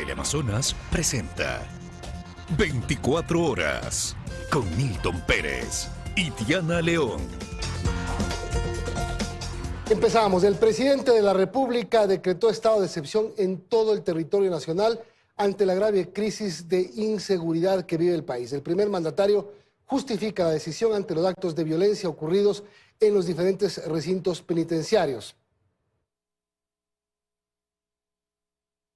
Teleamazonas presenta 24 horas con Milton Pérez y Diana León. Empezamos. El presidente de la República decretó estado de excepción en todo el territorio nacional ante la grave crisis de inseguridad que vive el país. El primer mandatario justifica la decisión ante los actos de violencia ocurridos en los diferentes recintos penitenciarios.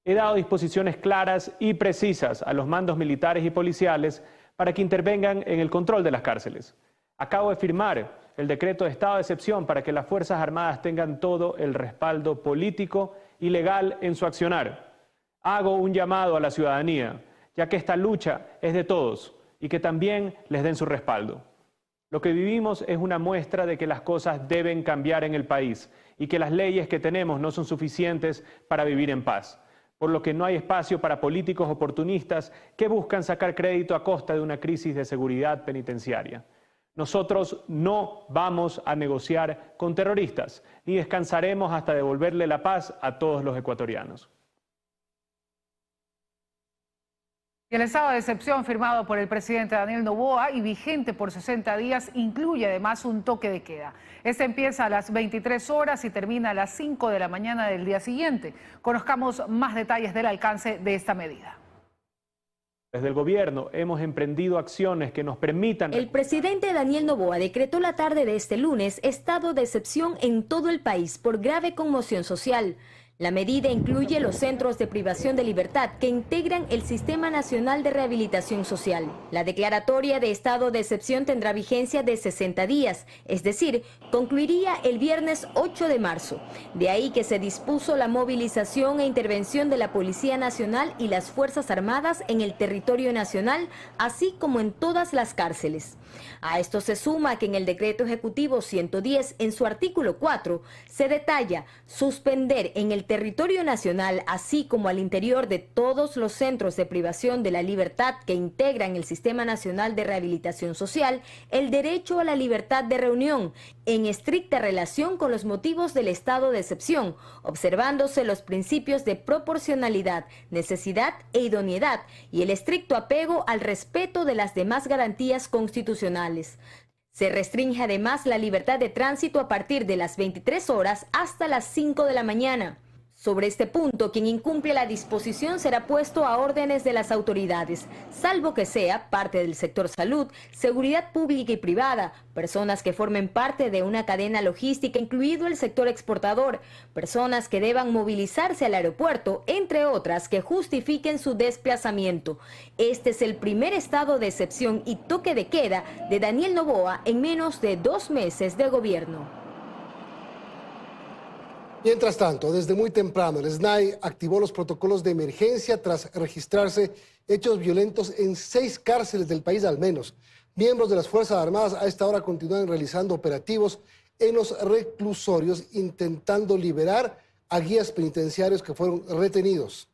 He dado disposiciones claras y precisas a los mandos militares y policiales para que intervengan en el control de las cárceles. Acabo de firmar el decreto de estado de excepción para que las Fuerzas Armadas tengan todo el respaldo político y legal en su accionar. Hago un llamado a la ciudadanía, ya que esta lucha es de todos y que también les den su respaldo. Lo que vivimos es una muestra de que las cosas deben cambiar en el país y que las leyes que tenemos no son suficientes para vivir en paz, por lo que no hay espacio para políticos oportunistas que buscan sacar crédito a costa de una crisis de seguridad penitenciaria. Nosotros no vamos a negociar con terroristas, ni descansaremos hasta devolverle la paz a todos los ecuatorianos. El estado de excepción firmado por el presidente Daniel Noboa y vigente por 60 días incluye además un toque de queda. Este empieza a las 23 horas y termina a las 5 de la mañana del día siguiente. Conozcamos más detalles del alcance de esta medida. Desde el gobierno hemos emprendido acciones que nos permitan... El presidente Daniel Noboa decretó la tarde de este lunes estado de excepción en todo el país por grave conmoción social. La medida incluye los centros de privación de libertad que integran el Sistema Nacional de Rehabilitación Social. La declaratoria de estado de excepción tendrá vigencia de 60 días, es decir, concluiría el viernes 8 de marzo. De ahí que se dispuso la movilización e intervención de la Policía Nacional y las Fuerzas Armadas en el territorio nacional, así como en todas las cárceles. A esto se suma que en el Decreto Ejecutivo 110, en su artículo 4, se detalla suspender en el territorio nacional, así como al interior de todos los centros de privación de la libertad que integran el Sistema Nacional de Rehabilitación Social, el derecho a la libertad de reunión, en estricta relación con los motivos del estado de excepción, observándose los principios de proporcionalidad, necesidad e idoneidad y el estricto apego al respeto de las demás garantías constitucionales. Se restringe además la libertad de tránsito a partir de las 23 horas hasta las 5 de la mañana. Sobre este punto, quien incumple la disposición será puesto a órdenes de las autoridades, salvo que sea parte del sector salud, seguridad pública y privada, personas que formen parte de una cadena logística, incluido el sector exportador, personas que deban movilizarse al aeropuerto, entre otras que justifiquen su desplazamiento. Este es el primer estado de excepción y toque de queda de Daniel Noboa en menos de 2 meses de gobierno. Mientras tanto, desde muy temprano, el SNAI activó los protocolos de emergencia tras registrarse hechos violentos en 6 cárceles del país al menos. Miembros de las Fuerzas Armadas a esta hora continúan realizando operativos en los reclusorios intentando liberar a guías penitenciarios que fueron retenidos.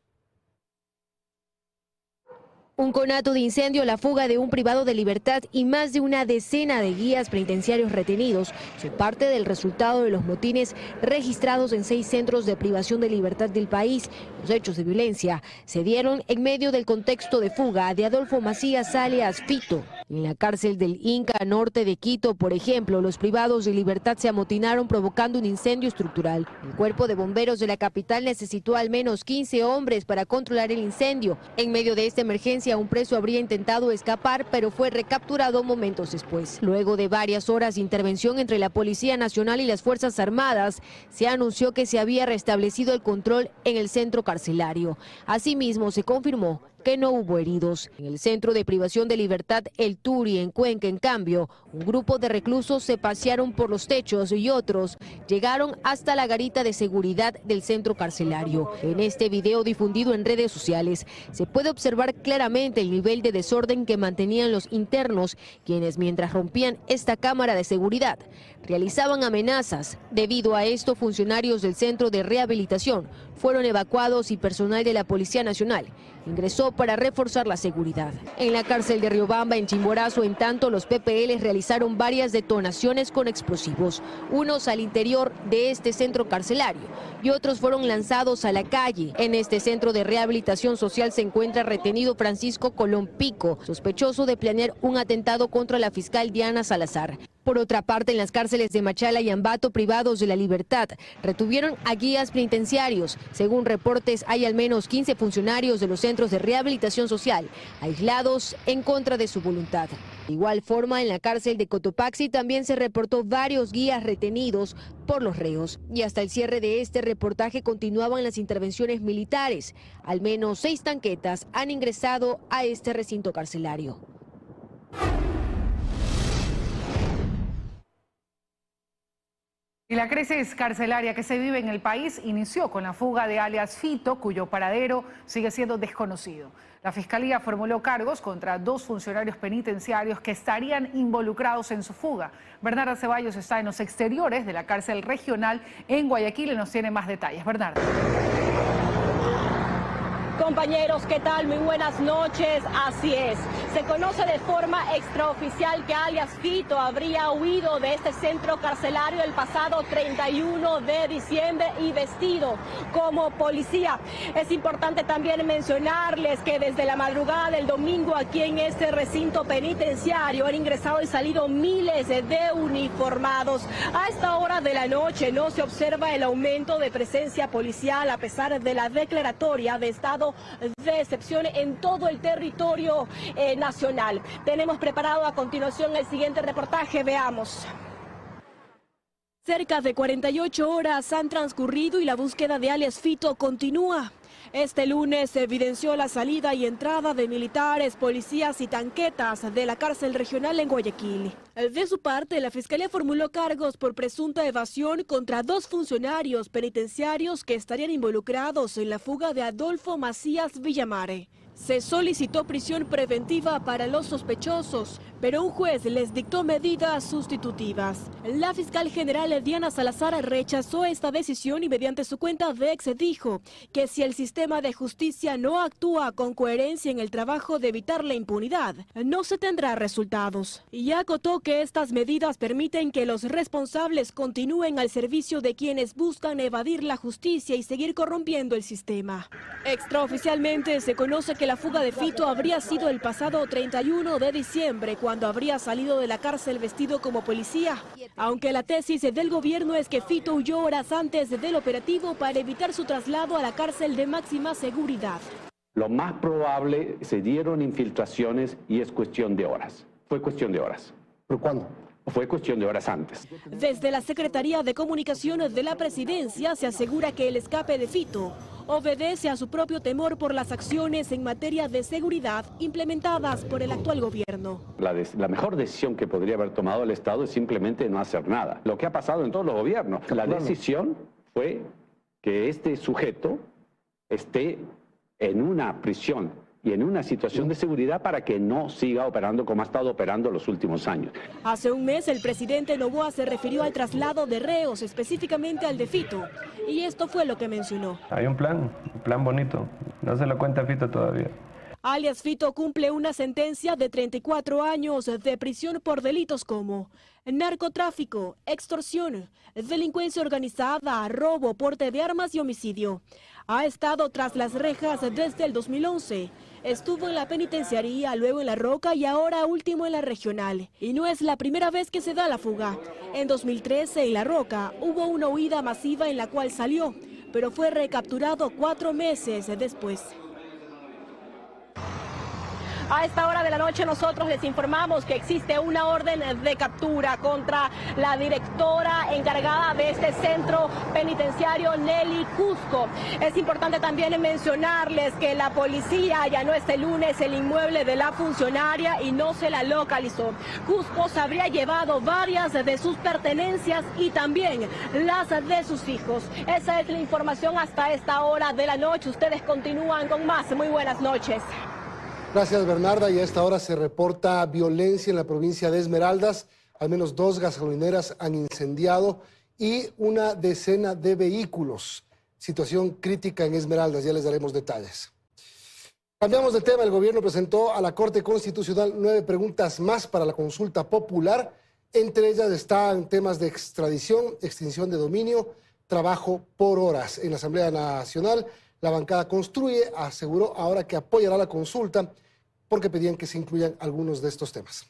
Un conato de incendio, la fuga de un privado de libertad y más de una decena de guías penitenciarios retenidos son parte del resultado de los motines registrados en 6 centros de privación de libertad del país. Los hechos de violencia se dieron en medio del contexto de fuga de Adolfo Macías alias Fito. En la cárcel del Inca norte de Quito, por ejemplo, los privados de libertad se amotinaron provocando un incendio estructural. El cuerpo de bomberos de la capital necesitó al menos 15 hombres para controlar el incendio. En medio de esta emergencia, un preso habría intentado escapar, pero fue recapturado momentos después. Luego de varias horas de intervención entre la Policía Nacional y las Fuerzas Armadas, se anunció que se había restablecido el control en el centro carcelario. Asimismo, se confirmó que no hubo heridos. En el centro de privación de libertad El Turi, en Cuenca, en cambio, un grupo de reclusos se pasearon por los techos y otros llegaron hasta la garita de seguridad del centro carcelario. En este video difundido en redes sociales, se puede observar claramente el nivel de desorden que mantenían los internos, quienes mientras rompían esta cámara de seguridad, realizaban amenazas. Debido a esto, funcionarios del centro de rehabilitación fueron evacuados y personal de la Policía Nacional ingresó utilizó para reforzar la seguridad. En la cárcel de Riobamba, en Chimborazo, en tanto, los PPL realizaron varias detonaciones con explosivos, unos al interior de este centro carcelario y otros fueron lanzados a la calle. En este centro de rehabilitación social se encuentra retenido Francisco Colón Pico, sospechoso de planear un atentado contra la fiscal Diana Salazar. Por otra parte, en las cárceles de Machala y Ambato, privados de la libertad, retuvieron a guías penitenciarios. Según reportes, hay al menos 15 funcionarios de los centros de rehabilitación social aislados en contra de su voluntad. De igual forma, en la cárcel de Cotopaxi también se reportó varios guías retenidos por los reos. Y hasta el cierre de este reportaje continuaban las intervenciones militares. Al menos 6 tanquetas han ingresado a este recinto carcelario. Y la crisis carcelaria que se vive en el país inició con la fuga de alias Fito, cuyo paradero sigue siendo desconocido. La Fiscalía formuló cargos contra 2 funcionarios penitenciarios que estarían involucrados en su fuga. Bernarda Ceballos está en los exteriores de la cárcel regional en Guayaquil y nos tiene más detalles. Bernarda. Compañeros, ¿qué tal? Muy buenas noches. Así es. Se conoce de forma extraoficial que alias Fito habría huido de este centro carcelario el pasado 31 de diciembre y vestido como policía. Es importante también mencionarles que desde la madrugada del domingo aquí en este recinto penitenciario han ingresado y salido miles de uniformados. A esta hora de la noche no se observa el aumento de presencia policial a pesar de la declaratoria de estado de excepción en todo el territorio nacional. Tenemos preparado a continuación el siguiente reportaje, veamos. Cerca de 48 horas han transcurrido y la búsqueda de alias Fito continúa. Este lunes se evidenció la salida y entrada de militares, policías y tanquetas de la cárcel regional en Guayaquil. De su parte, la Fiscalía formuló cargos por presunta evasión contra 2 funcionarios penitenciarios que estarían involucrados en la fuga de Adolfo Macías Villamare. Se solicitó prisión preventiva para los sospechosos, pero un juez les dictó medidas sustitutivas. La fiscal general Diana Salazar rechazó esta decisión y mediante su cuenta de X dijo que si el sistema de justicia no actúa con coherencia en el trabajo de evitar la impunidad, no se tendrá resultados. Y acotó que estas medidas permiten que los responsables continúen al servicio de quienes buscan evadir la justicia y seguir corrompiendo el sistema. Extraoficialmente se conoce que la fuga de Fito habría sido el pasado 31 de diciembre, cuando habría salido de la cárcel vestido como policía. Aunque la tesis del gobierno es que Fito huyó horas antes del operativo para evitar su traslado a la cárcel de máxima seguridad. Lo más probable, se dieron infiltraciones y es cuestión de horas. Fue cuestión de horas. ¿Pero cuándo? Fue cuestión de horas antes. Desde la Secretaría de Comunicaciones de la Presidencia se asegura que el escape de Fito obedece a su propio temor por las acciones en materia de seguridad implementadas por el actual gobierno. La mejor decisión que podría haber tomado el Estado es simplemente no hacer nada. Lo que ha pasado en todos los gobiernos. La decisión fue que este sujeto esté en una prisión y en una situación de seguridad para que no siga operando como ha estado operando los últimos años. Hace un mes el presidente Noboa se refirió al traslado de reos, específicamente al de Fito, y esto fue lo que mencionó. Hay un plan bonito, no se lo cuenta Fito todavía. Alias Fito cumple una sentencia de 34 años de prisión por delitos como narcotráfico, extorsión, delincuencia organizada, robo, porte de armas y homicidio. Ha estado tras las rejas desde el 2011. Estuvo en la penitenciaría, luego en La Roca y ahora último en la regional. Y no es la primera vez que se da la fuga. En 2013 en La Roca hubo una huida masiva en la cual salió, pero fue recapturado 4 meses después. A esta hora de la noche nosotros les informamos que existe una orden de captura contra la directora encargada de este centro penitenciario, Nelly Cusco. Es importante también mencionarles que la policía allanó este lunes el inmueble de la funcionaria y no se la localizó. Cusco se habría llevado varias de sus pertenencias y también las de sus hijos. Esa es la información hasta esta hora de la noche. Ustedes continúan con más. Muy buenas noches. Gracias, Bernarda. Y a esta hora se reporta violencia en la provincia de Esmeraldas. Al menos 2 gasolineras han incendiado y una decena de vehículos. Situación crítica en Esmeraldas, ya les daremos detalles. Cambiamos de tema. El gobierno presentó a la Corte Constitucional 9 preguntas más para la consulta popular. Entre ellas están temas de extradición, extinción de dominio, trabajo por horas. En la Asamblea Nacional, la bancada Construye aseguró ahora que apoyará la consulta porque pedían que se incluyan algunos de estos temas.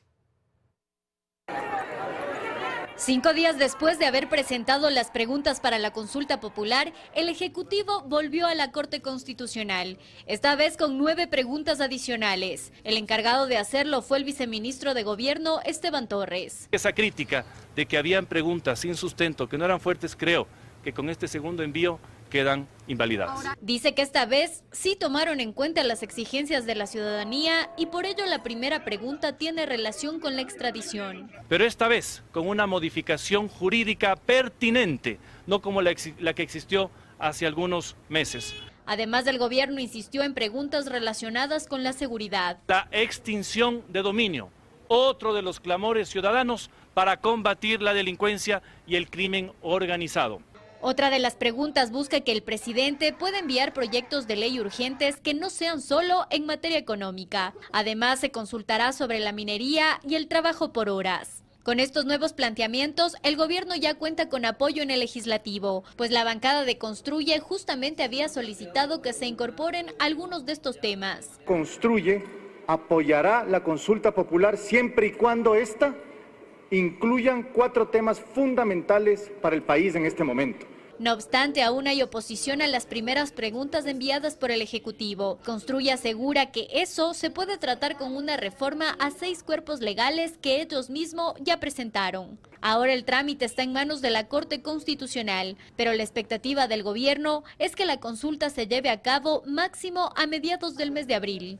5 días después de haber presentado las preguntas para la consulta popular, el Ejecutivo volvió a la Corte Constitucional, esta vez con 9 preguntas adicionales. El encargado de hacerlo fue el viceministro de Gobierno, Esteban Torres. Esa crítica de que habían preguntas sin sustento, que no eran fuertes, creo que con este segundo envío quedan invalidadas. Dice que esta vez sí tomaron en cuenta las exigencias de la ciudadanía y por ello la primera pregunta tiene relación con la extradición. Pero esta vez con una modificación jurídica pertinente, no como la que existió hace algunos meses. Además, el gobierno insistió en preguntas relacionadas con la seguridad. La extinción de dominio, otro de los clamores ciudadanos para combatir la delincuencia y el crimen organizado. Otra de las preguntas busca que el presidente pueda enviar proyectos de ley urgentes que no sean solo en materia económica. Además, se consultará sobre la minería y el trabajo por horas. Con estos nuevos planteamientos, el gobierno ya cuenta con apoyo en el legislativo, pues la bancada de Construye justamente había solicitado que se incorporen algunos de estos temas. Construye apoyará la consulta popular siempre y cuando ésta incluyan 4 temas fundamentales para el país en este momento. No obstante, aún hay oposición a las primeras preguntas enviadas por el Ejecutivo. Construye asegura que eso se puede tratar con una reforma a 6 cuerpos legales que ellos mismos ya presentaron. Ahora el trámite está en manos de la Corte Constitucional, pero la expectativa del gobierno es que la consulta se lleve a cabo máximo a mediados del mes de abril.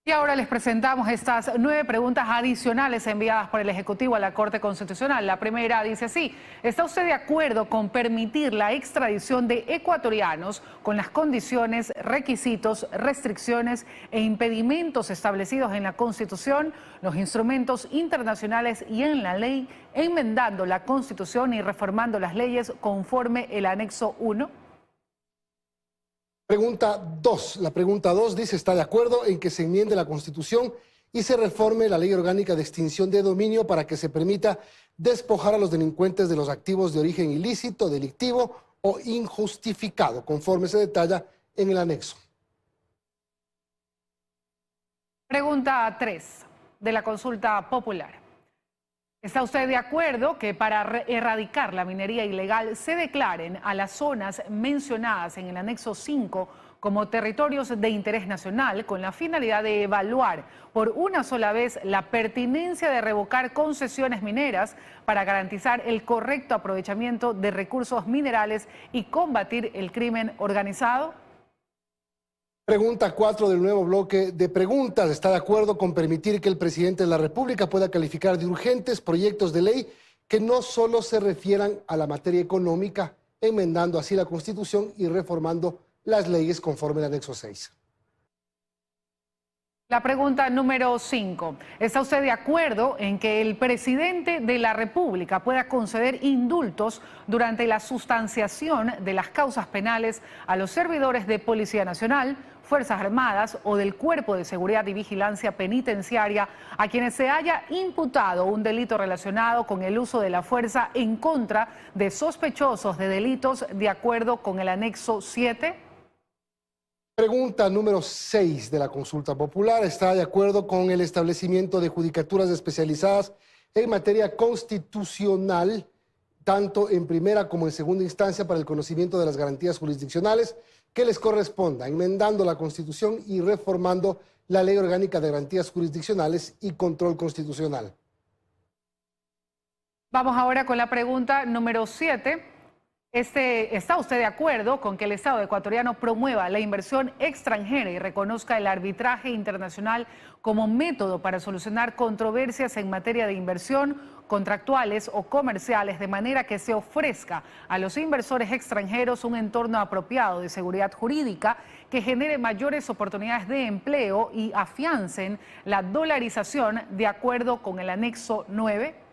Y ahora les presentamos estas 9 preguntas adicionales enviadas por el Ejecutivo a la Corte Constitucional. La primera dice así: ¿está usted de acuerdo con permitir la extradición de ecuatorianos con las condiciones, requisitos, restricciones e impedimentos establecidos en la Constitución, los instrumentos internacionales y en la ley, enmendando la Constitución y reformando las leyes conforme el anexo 1? Pregunta 2. La pregunta 2 dice: ¿está de acuerdo en que se enmiende la Constitución y se reforme la Ley Orgánica de Extinción de Dominio para que se permita despojar a los delincuentes de los activos de origen ilícito, delictivo o injustificado, conforme se detalla en el anexo? Pregunta 3 de la consulta popular. ¿Está usted de acuerdo que para erradicar la minería ilegal se declaren a las zonas mencionadas en el anexo 5 como territorios de interés nacional con la finalidad de evaluar por una sola vez la pertinencia de revocar concesiones mineras para garantizar el correcto aprovechamiento de recursos minerales y combatir el crimen organizado? Pregunta 4 del nuevo bloque de preguntas. ¿Está de acuerdo con permitir que el presidente de la República pueda calificar de urgentes proyectos de ley que no solo se refieran a la materia económica, enmendando así la Constitución y reformando las leyes conforme al anexo 6? La pregunta número 5. ¿Está usted de acuerdo en que el presidente de la República pueda conceder indultos durante la sustanciación de las causas penales a los servidores de Policía Nacional, Fuerzas Armadas o del Cuerpo de Seguridad y Vigilancia Penitenciaria a quienes se haya imputado un delito relacionado con el uso de la fuerza en contra de sospechosos de delitos de acuerdo con el anexo 7? Pregunta número 6 de la consulta popular. ¿Está de acuerdo con el establecimiento de judicaturas especializadas en materia constitucional, tanto en primera como en segunda instancia, para el conocimiento de las garantías jurisdiccionales que les corresponda, enmendando la Constitución y reformando la Ley Orgánica de Garantías Jurisdiccionales y Control Constitucional? Vamos ahora con la pregunta número 7. ¿Está usted de acuerdo con que el Estado ecuatoriano promueva la inversión extranjera y reconozca el arbitraje internacional como método para solucionar controversias en materia de inversión, contractuales o comerciales, de manera que se ofrezca a los inversores extranjeros un entorno apropiado de seguridad jurídica que genere mayores oportunidades de empleo y afiancen la dolarización de acuerdo con el anexo 9?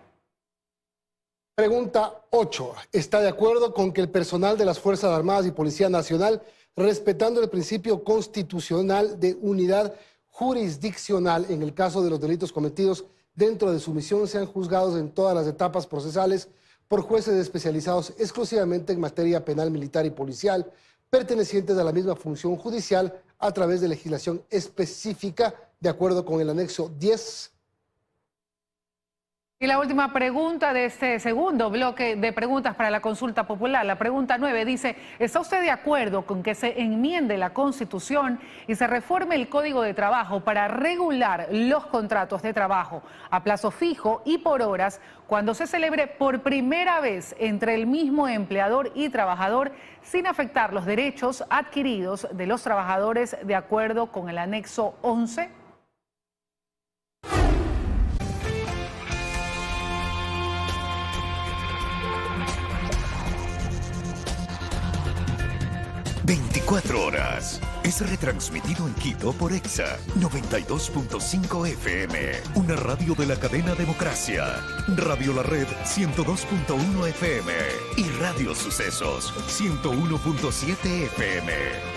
Pregunta 8. ¿Está de acuerdo con que el personal de las Fuerzas Armadas y Policía Nacional respetando el principio constitucional de unidad jurisdiccional. En el caso de los delitos cometidos dentro de su misión, sean juzgados en todas las etapas procesales por jueces especializados exclusivamente en materia penal, militar y policial, pertenecientes a la misma función judicial a través de legislación específica, de acuerdo con el anexo 10. Y la última pregunta de este segundo bloque de preguntas para la consulta popular, la pregunta 9, dice: ¿está usted de acuerdo con que se enmiende la Constitución y se reforme el Código de Trabajo para regular los contratos de trabajo a plazo fijo y por horas cuando se celebre por primera vez entre el mismo empleador y trabajador, sin afectar los derechos adquiridos de los trabajadores de acuerdo con el anexo 11? ...24 horas... es retransmitido en Quito por EXA 92.5 FM, una radio de la cadena Democracia, Radio La Red 102.1 FM y Radio Sucesos 101.7 FM.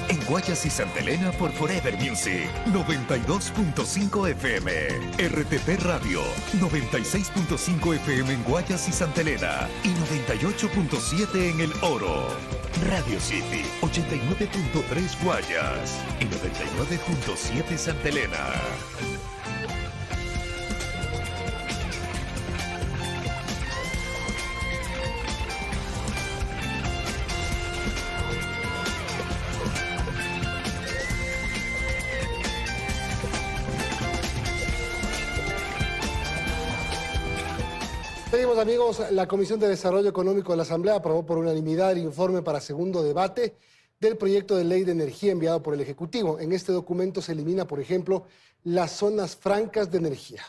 En Guayas y Santa Elena por Forever Music 92.5 FM, RTP Radio 96.5 FM en Guayas y Santa Elena y 98.7 en El Oro. Radio City 89.3 Guayas y 99.7 Santa Elena. Seguimos, amigos. La Comisión de Desarrollo Económico de la Asamblea aprobó por unanimidad el informe para segundo debate del proyecto de ley de energía enviado por el Ejecutivo. En este documento se elimina, por ejemplo, las zonas francas de energía.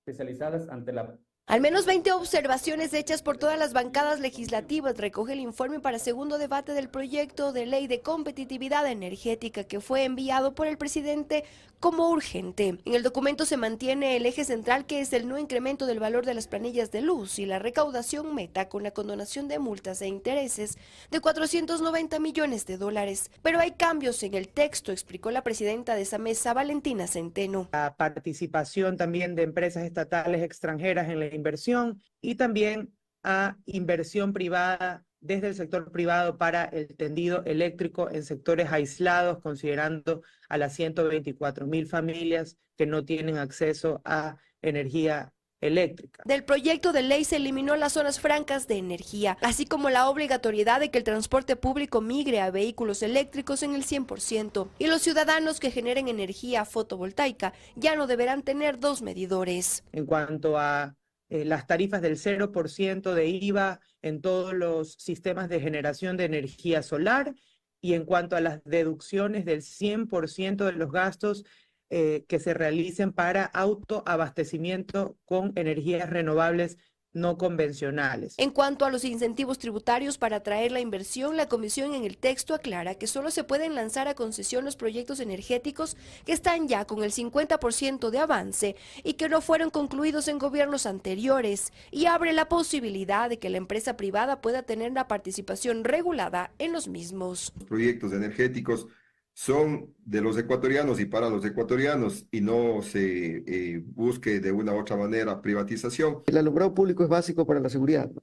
Especializadas ante la... Al menos 20 observaciones hechas por todas las bancadas legislativas recoge el informe para segundo debate del proyecto de ley de competitividad energética que fue enviado por el presidente como urgente. En el documento se mantiene el eje central, que es el no incremento del valor de las planillas de luz y la recaudación meta con la condonación de multas e intereses de 490 millones de dólares. Pero hay cambios en el texto, explicó la presidenta de esa mesa, Valentina Centeno. La participación también de empresas estatales extranjeras en la inversión y también a inversión privada desde el sector privado para el tendido eléctrico en sectores aislados, considerando a las 124.000 familias que no tienen acceso a energía eléctrica. Del proyecto de ley se eliminó las zonas francas de energía, así como la obligatoriedad de que el transporte público migre a vehículos eléctricos en el 100%, y los ciudadanos que generen energía fotovoltaica ya no deberán tener dos medidores. En cuanto a las tarifas del 0% de IVA en todos los sistemas de generación de energía solar, y en cuanto a las deducciones del 100% de los gastos que se realicen para autoabastecimiento con energías renovables no convencionales. En cuanto a los incentivos tributarios para atraer la inversión, la Comisión en el texto aclara que solo se pueden lanzar a concesión los proyectos energéticos que están ya con el 50% de avance y que no fueron concluidos en gobiernos anteriores, y abre la posibilidad de que la empresa privada pueda tener una participación regulada en los mismos. Los proyectos energéticos son de los ecuatorianos y para los ecuatorianos, y no se busque de una u otra manera privatización. El alumbrado público es básico para la seguridad, ¿no?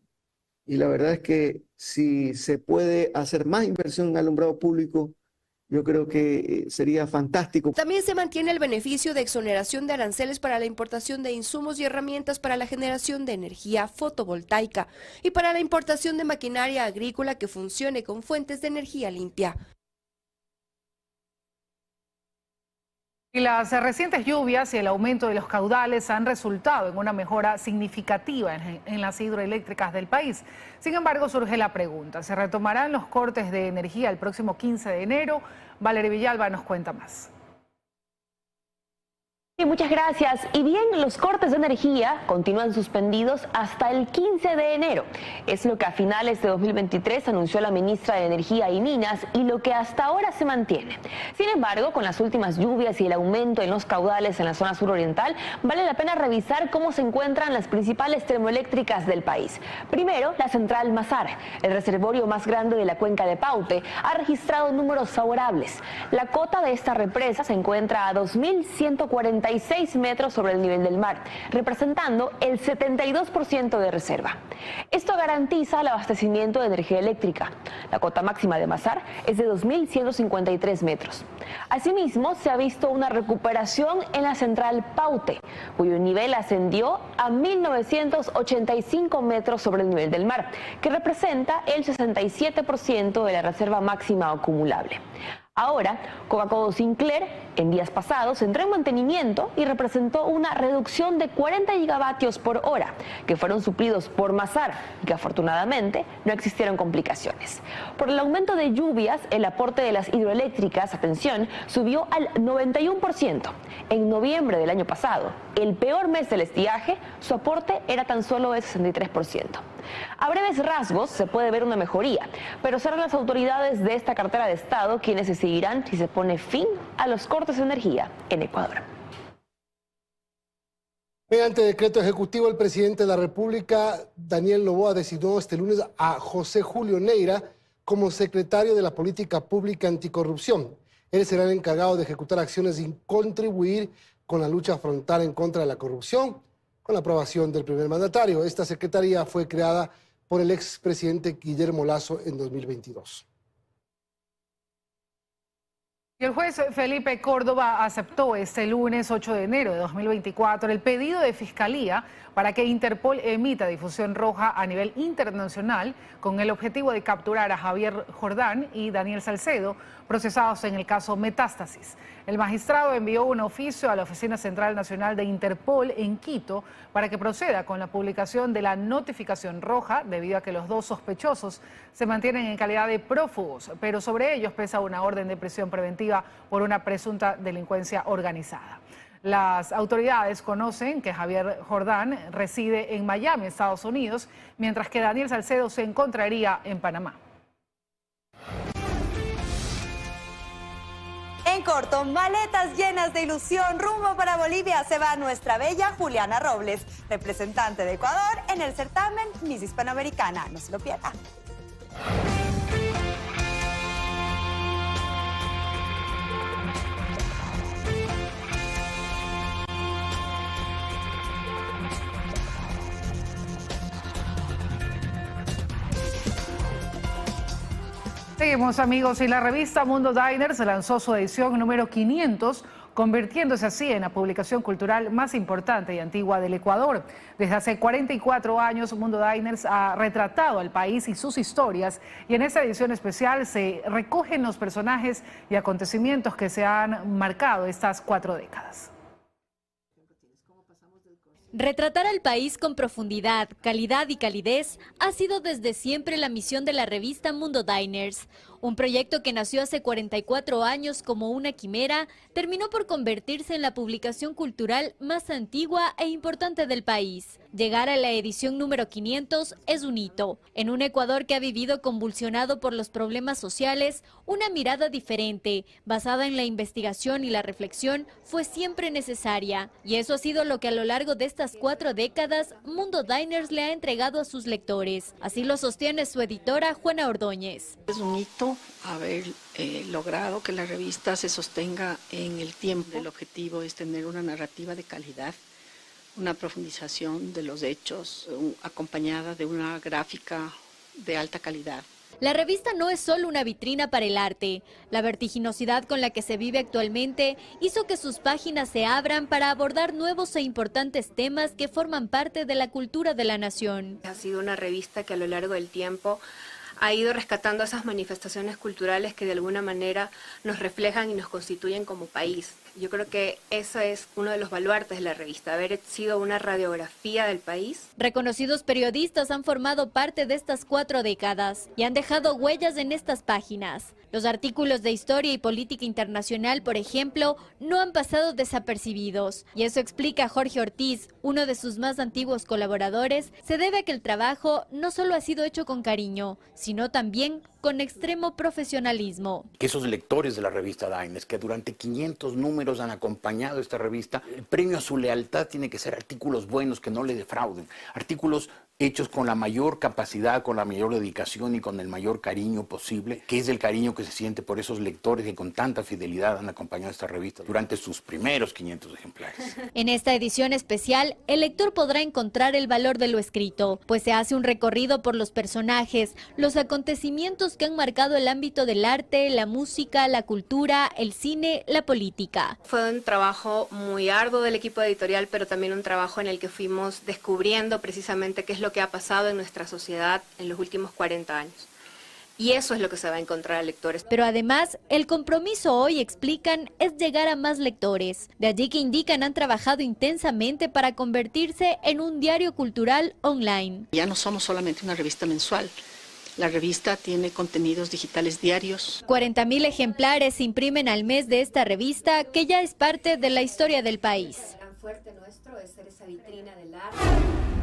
Y la verdad es que si se puede hacer más inversión en alumbrado público, yo creo que sería fantástico. También se mantiene el beneficio de exoneración de aranceles para la importación de insumos y herramientas para la generación de energía fotovoltaica y para la importación de maquinaria agrícola que funcione con fuentes de energía limpia. Y las recientes lluvias y el aumento de los caudales han resultado en una mejora significativa en las hidroeléctricas del país. Sin embargo, surge la pregunta: ¿se retomarán los cortes de energía el próximo 15 de enero? Valeria Villalba nos cuenta más. Muchas gracias. Y bien, los cortes de energía continúan suspendidos hasta el 15 de enero. Es lo que a finales de 2023 anunció la ministra de Energía y Minas y lo que hasta ahora se mantiene. Sin embargo, con las últimas lluvias y el aumento en los caudales en la zona suroriental, vale la pena revisar cómo se encuentran las principales termoeléctricas del país. Primero, la central Mazar, el reservorio más grande de la cuenca de Paute, ha registrado números favorables. La cota de esta represa se encuentra a 2.146 metros sobre el nivel del mar, representando el 72% de reserva. Esto garantiza el abastecimiento de energía eléctrica. La cota máxima de Mazar es de 2.153 metros. Asimismo, se ha visto una recuperación en la central Paute, cuyo nivel ascendió a 1.985 metros sobre el nivel del mar, que representa el 67% de la reserva máxima acumulable. Ahora, Coca-Cola Sinclair, en días pasados, entró en mantenimiento y representó una reducción de 40 gigavatios por hora, que fueron suplidos por Mazar y que afortunadamente no existieron complicaciones. Por el aumento de lluvias, el aporte de las hidroeléctricas, atención, subió al 91%. En noviembre del año pasado, el peor mes del estiaje, su aporte era tan solo de 63%. A breves rasgos se puede ver una mejoría, pero serán las autoridades de esta cartera de Estado quienes decidirán si se pone fin a los cortes de energía en Ecuador. Mediante decreto ejecutivo, el presidente de la República, Daniel Noboa, designó este lunes a José Julio Neira como secretario de la Política Pública Anticorrupción. Él será el encargado de ejecutar acciones y contribuir con la lucha frontal en contra de la corrupción, con la aprobación del primer mandatario. Esta secretaría fue creada por el expresidente Guillermo Lasso en 2022. Y el juez Felipe Córdoba aceptó este lunes 8 de enero de 2024 el pedido de Fiscalía para que Interpol emita difusión roja a nivel internacional con el objetivo de capturar a Javier Jordán y Daniel Salcedo, procesados en el caso Metástasis. El magistrado envió un oficio a la Oficina Central Nacional de Interpol en Quito para que proceda con la publicación de la notificación roja, debido a que los dos sospechosos se mantienen en calidad de prófugos, pero sobre ellos pesa una orden de prisión preventiva por una presunta delincuencia organizada. Las autoridades conocen que Javier Jordán reside en Miami, Estados Unidos, mientras que Daniel Salcedo se encontraría en Panamá. En corto, maletas llenas de ilusión rumbo para Bolivia se va nuestra bella Juliana Robles, representante de Ecuador en el certamen Miss Hispanoamericana. No se lo pierda. Seguimos, amigos, y la revista Mundo Diners lanzó su edición número 500, convirtiéndose así en la publicación cultural más importante y antigua del Ecuador. Desde hace 44 años, Mundo Diners ha retratado al país y sus historias, y en esta edición especial se recogen los personajes y acontecimientos que se han marcado estas 4 décadas. Retratar al país con profundidad, calidad y calidez ha sido desde siempre la misión de la revista Mundo Diners. Un proyecto que nació hace 44 años como una quimera, terminó por convertirse en la publicación cultural más antigua e importante del país. Llegar a la edición número 500 es un hito. En un Ecuador que ha vivido convulsionado por los problemas sociales, una mirada diferente, basada en la investigación y la reflexión, fue siempre necesaria. Y eso ha sido lo que a lo largo de estas 4 décadas, Mundo Diners le ha entregado a sus lectores. Así lo sostiene su editora, Juana Ordóñez. Es un hito haber logrado que la revista se sostenga en el tiempo. El objetivo es tener una narrativa de calidad, una profundización de los hechos, acompañada de una gráfica de alta calidad. La revista no es solo una vitrina para el arte. La vertiginosidad con la que se vive actualmente hizo que sus páginas se abran para abordar nuevos e importantes temas que forman parte de la cultura de la nación. Ha sido una revista que a lo largo del tiempo ha ido rescatando esas manifestaciones culturales que de alguna manera nos reflejan y nos constituyen como país. Yo creo que eso es uno de los baluartes de la revista, haber sido una radiografía del país. Reconocidos periodistas han formado parte de estas 4 décadas y han dejado huellas en estas páginas. Los artículos de historia y política internacional, por ejemplo, no han pasado desapercibidos. Y eso explica Jorge Ortiz, uno de sus más antiguos colaboradores, se debe a que el trabajo no solo ha sido hecho con cariño, sino también con extremo profesionalismo. Que esos lectores de la revista Diners, que durante 500 números han acompañado esta revista, el premio a su lealtad tiene que ser artículos buenos que no le defrauden, artículos hechos con la mayor capacidad, con la mayor dedicación y con el mayor cariño posible, que es el cariño que se siente por esos lectores que con tanta fidelidad han acompañado esta revista durante sus primeros 500 ejemplares. En esta edición especial, el lector podrá encontrar el valor de lo escrito, pues se hace un recorrido por los personajes, los acontecimientos que han marcado el ámbito del arte, la música, la cultura, el cine, la política. Fue un trabajo muy arduo del equipo editorial, pero también un trabajo en el que fuimos descubriendo precisamente qué es lo que ha pasado en nuestra sociedad en los últimos 40 años. Y eso es lo que se va a encontrar a lectores. Pero además, el compromiso hoy, explican, es llegar a más lectores. De allí que indican han trabajado intensamente para convertirse en un diario cultural online. Ya no somos solamente una revista mensual. La revista tiene contenidos digitales diarios. 40.000 ejemplares se imprimen al mes de esta revista, que ya es parte de la historia del país. Tan fuerte nuestro es ser esa vitrina del arte.